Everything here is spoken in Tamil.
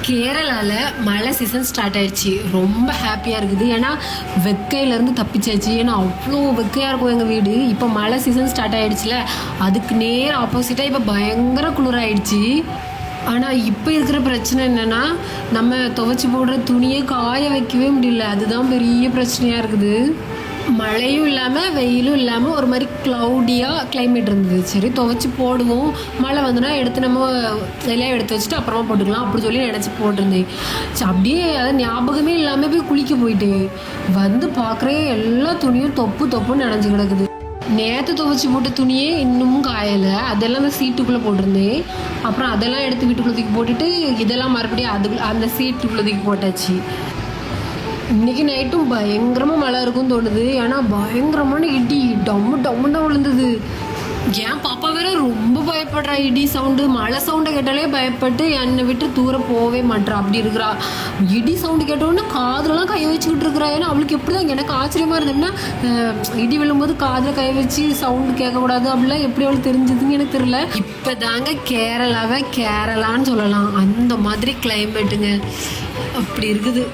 கேரளாவில் மழை சீசன் ஸ்டார்ட் ஆயிடுச்சு. ரொம்ப ஹாப்பியாக இருக்குது. ஏன்னா வெக்கையிலேருந்து தப்பிச்சாச்சு. ஏன்னா அவ்வளோ வெக்கையாக இருக்கும் எங்கள் வீடு. இப்போ மழை சீசன் ஸ்டார்ட் ஆகிடுச்சுல, அதுக்கு நேர் ஆப்போசிட்டாக இப்போ பயங்கர குளிராயிடுச்சு. ஆனால் இப்போ இருக்கிற பிரச்சனை என்னென்னா, நம்ம துவைச்சி போடுற துணியை காய வைக்கவே முடியல. அதுதான் பெரிய பிரச்சனையாக இருக்குது. மழையும் இல்லாமல் வெயிலும் இல்லாமல் ஒரு மாதிரி க்ளவுடியாக கிளைமேட் இருந்தது. சரி துவைச்சி போடுவோம், மழை வந்துன்னா எடுத்து நம்ம எல்லாம் எடுத்து வச்சுட்டு அப்புறமா போட்டுக்கலாம் அப்படி சொல்லி நினச்சி போட்டிருந்தேன். சரி அப்படியே அதை ஞாபகமே இல்லாமல் போய் குளிக்க போயிட்டேன். வந்து பார்க்குறேன் எல்லா துணியும் தொப்புன்னு நனைஞ்சு கிடக்குது. நேற்று துவைச்சி போட்ட துணியே இன்னமும் காயலை. அதெல்லாம் அந்த சீட்டுக்குள்ளே போட்டிருந்தேன். அப்புறம் அதெல்லாம் எடுத்து வீட்டுக்குள்ளே தூக்கி போட்டுட்டு இதெல்லாம் மறுபடியும் அந்த சீட்டுக்குள்ளே தூக்கி போட்டாச்சு. இன்றைக்கி நைட்டும் பயங்கரமாக மழை இருக்கும்னு தோணுது. ஏன்னா பயங்கரமான இடி டம்முன்னு விழுந்தது. என் பாப்பா வேற ரொம்ப பயப்படுறா. இடி சவுண்டு மழை சவுண்டை கேட்டாலே பயப்பட்டு என்னை விட்டு தூர போகவே மாட்டா. அப்படி இருக்கிறா. இடி சவுண்டு கேட்டோன்னே காதுலலாம் கை வச்சுக்கிட்டு இருக்கிறா. ஏன்னா அவளுக்கு எப்படி தான் எனக்கு ஆச்சரியமாக இருந்ததுன்னா, இடி விழும்போது காதில் கை வச்சு சவுண்டு கேட்கக்கூடாது அப்படிலாம் எப்படி அவளுக்கு தெரிஞ்சதுன்னு எனக்கு தெரியல. இப்போ தாங்க கேரளான்னு சொல்லலாம். அந்த மாதிரி கிளைமேட்டுங்க அப்படி இருக்குது.